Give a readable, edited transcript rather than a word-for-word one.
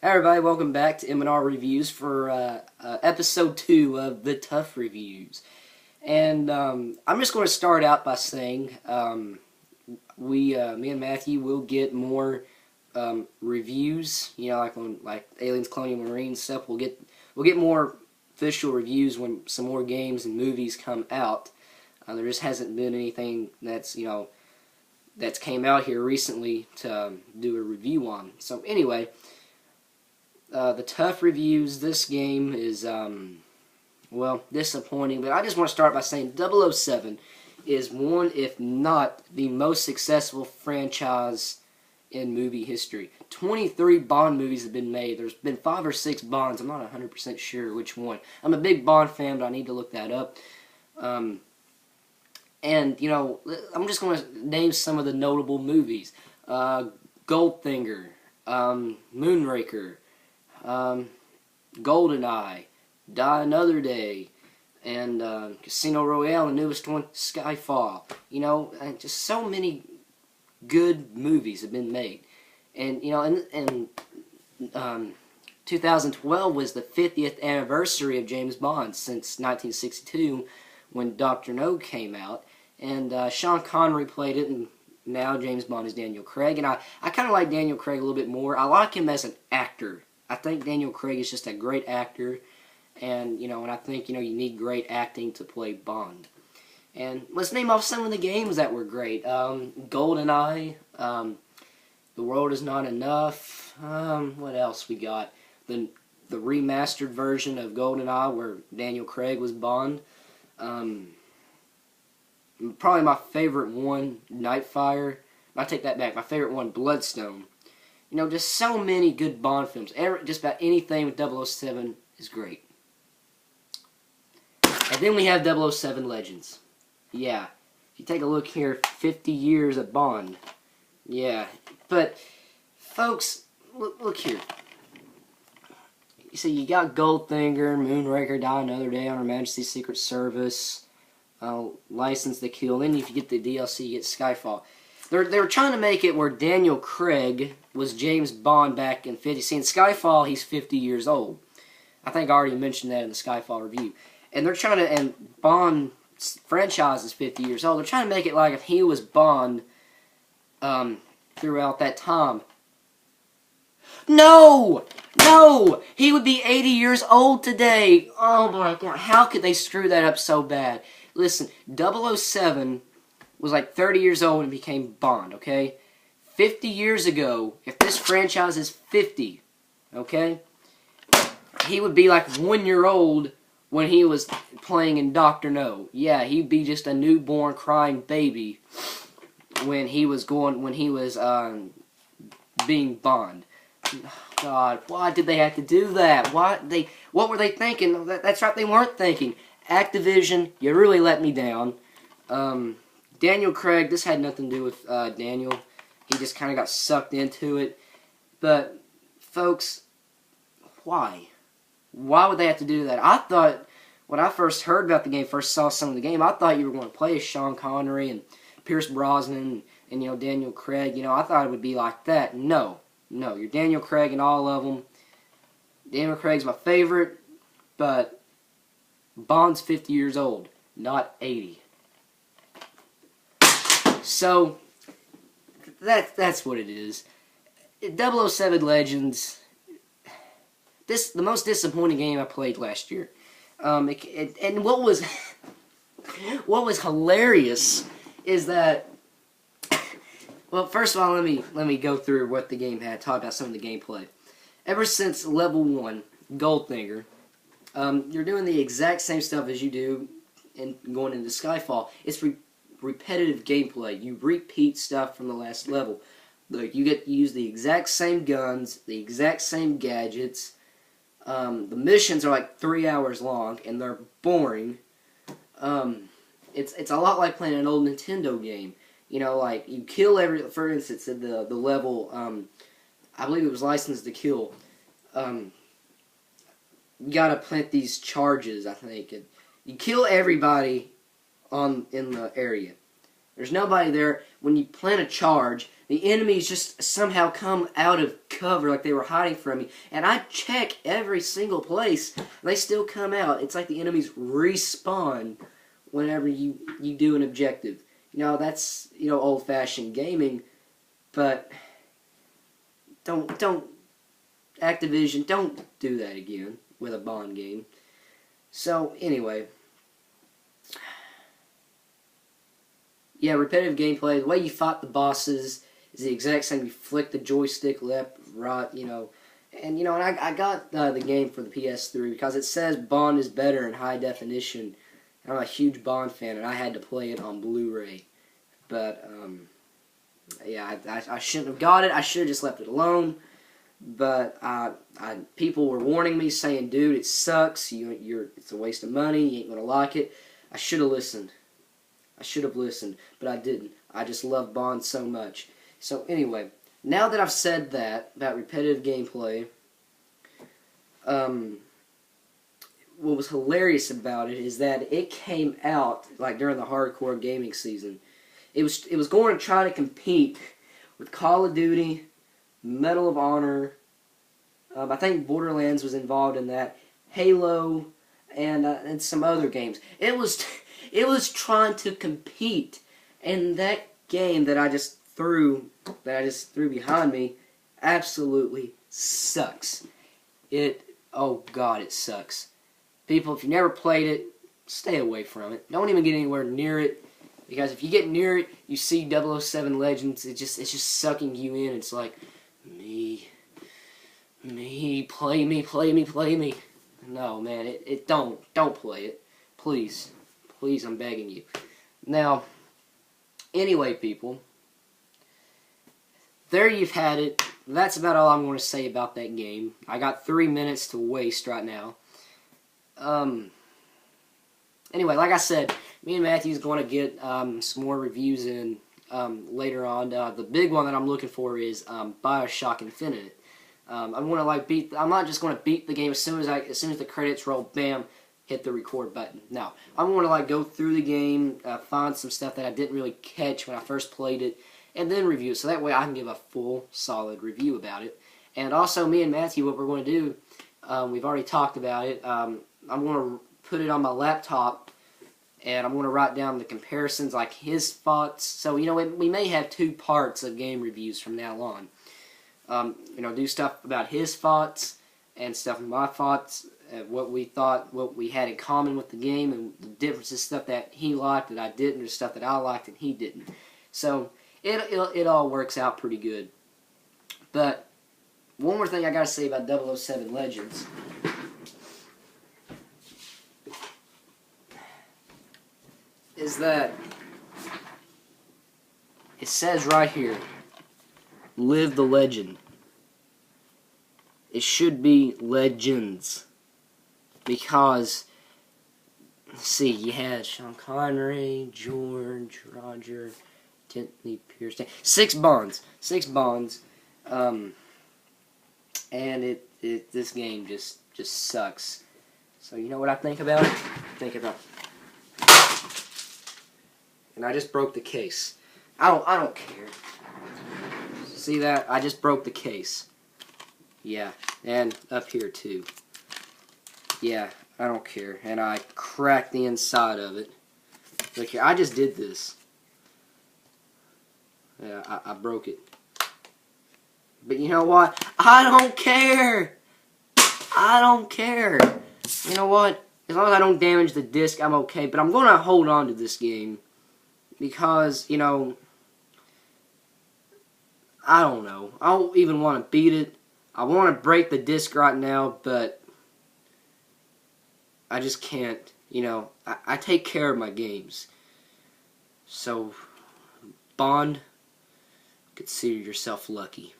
Hey everybody, welcome back to M&R Reviews for episode 2 of the Tough Reviews. And I'm just going to start out by saying me and Matthew will get more reviews. You know, like on Aliens, Colonial Marines stuff. We'll get more official reviews when some more games and movies come out. There just hasn't been anything that's came out here recently to do a review on. So anyway. The Tough Reviews, this game is, disappointing, but I just want to start by saying 007 is one, if not the most successful franchise in movie history. 23 Bond movies have been made. There's been 5 or 6 Bonds. I'm not 100% sure which one. I'm a big Bond fan, but I need to look that up. And, you know, I'm just going to name some of the notable movies. Goldfinger, Moonraker, GoldenEye, Die Another Day, and Casino Royale, the newest one, Skyfall. You know, and just so many good movies have been made. And, you know, and 2012 was the 50th anniversary of James Bond since 1962 when Dr. No came out. And Sean Connery played it, and now James Bond is Daniel Craig. And I kind of like Daniel Craig a little bit more. I like him as an actor. I think Daniel Craig is just a great actor, and I think you need great acting to play Bond. And let's name off some of the games that were great. GoldenEye, The World Is Not Enough. What else we got? The remastered version of GoldenEye where Daniel Craig was Bond. Probably my favorite one, Nightfire. I take that back. My favorite one, Bloodstone. You know, just so many good Bond films. Just about anything with 007 is great. And then we have 007 Legends. Yeah. If you take a look here, 50 years of Bond. Yeah. But, folks, look here. You see, you got Goldfinger, Moonraker, Die Another Day, on Her Majesty's Secret Service, License to Kill. Then if you get the DLC, you get Skyfall. They were trying to make it where Daniel Craig was James Bond back in 50. See, in Skyfall, he's 50 years old. I think I already mentioned that in the Skyfall review. And they're trying to, and Bond franchise is 50 years old. They're trying to make it like if he was Bond throughout that time. No! No! He would be 80 years old today. Oh my God. How could they screw that up so bad? Listen, 007 was like 30 years old and became Bond, okay? 50 years ago, if this franchise is 50, okay, he would be like 1 year old when he was playing in Dr. No. Yeah, he'd be just a newborn crying baby when he was being Bond. God, why did they have to do that? What were they thinking? That's right, they weren't thinking. Activision, you really let me down. Daniel Craig, this had nothing to do with Daniel. He just kind of got sucked into it. But, folks, why? Why would they have to do that? I thought, when I first heard about the game, first saw some of the game, I thought you were going to play as Sean Connery and Pierce Brosnan and Daniel Craig. I thought it would be like that. No. No, you're Daniel Craig in all of them. Daniel Craig's my favorite, but Bond's 50 years old, not 80. So, that's what it is. 007 Legends, the most disappointing game I played last year. And what was hilarious is that, well, first of all, let me go through what the game had, talk about some of the gameplay. Ever since level 1, Goldfinger, you're doing the exact same stuff as you do in going into Skyfall. It's repetitive gameplay. You repeat stuff from the last level. Like, you get to use the exact same guns, the exact same gadgets. The missions are like 3 hours long, and they're boring. It's a lot like playing an old Nintendo game. Like, you kill for instance, at the level, I believe it was License to Kill. You gotta plant these charges, I think. And you kill everybody in the area. There's nobody there, when you plant a charge, the enemies just somehow come out of cover like they were hiding from me. And I check every single place, and they still come out. It's like the enemies respawn whenever you do an objective. That's, old-fashioned gaming, but don't Activision, don't do that again with a Bond game. So, anyway. Yeah, repetitive gameplay, the way you fought the bosses is the exact same. You flick the joystick left, right, And, I got the game for the PS3 because it says Bond is better in high definition. I'm a huge Bond fan, and I had to play it on Blu-ray. But, yeah, I shouldn't have got it. I should have just left it alone. But people were warning me, saying, "Dude, it sucks. It's a waste of money. You ain't gonna like it." I should have listened. But I didn't. I just love Bond so much. So anyway, now that I've said that about repetitive gameplay, what was hilarious about it is that it came out like during the hardcore gaming season. It was going to try to compete with Call of Duty, Medal of Honor. I think Borderlands was involved in that. Halo, and some other games. It was trying to compete, and that game that I just threw behind me absolutely sucks. Oh God, it sucks. People, if you never played it, stay away from it. Don't even get anywhere near it. Because if you get near it, you see 007 Legends, it's just sucking you in. It's like, me, play me. No, man, don't play it. Please, I'm begging you. Now, anyway, people, there you've had it. That's about all I'm going to say about that game. I got 3 minutes to waste right now. Anyway, like I said, me and Matthew's going to get some more reviews in later on. The big one that I'm looking for is BioShock Infinite. I'm not just going to beat the game as soon as the credits roll. Bam, hit the record button. No, I'm going to go through the game, find some stuff that I didn't really catch when I first played it, and then review it. So that way I can give a full, solid review about it. And also, me and Matthew, what we're going to do, we've already talked about it. I'm going to put it on my laptop, and I'm going to write down the comparisons, like his thoughts. So, we may have 2 parts of game reviews from now on. Do stuff about his thoughts and stuff with my thoughts, what we thought, what we had in common with the game, and the differences, stuff that he liked that I didn't, or stuff that I liked and he didn't. So, it all works out pretty good. But, one more thing I gotta say about 007 Legends is that it says right here, live the legend. It should be Legends. Because, let's see, you had Sean Connery, George, Roger, Tintley, Pierce, 6 Bonds. 6 Bonds. And this game just sucks. So you know what I think about it? And I just broke the case. I don't care. See that? I just broke the case. Yeah, and up here too. Yeah, I don't care. And I cracked the inside of it. Look here, I just did this. Yeah, I broke it. But you know what? I don't care! I don't care! You know what? As long as I don't damage the disc, I'm okay. But I'm going to hold on to this game. Because, I don't know. I don't even want to beat it. I want to break the disc right now, but I just can't. I take care of my games. So, Bond, consider yourself lucky.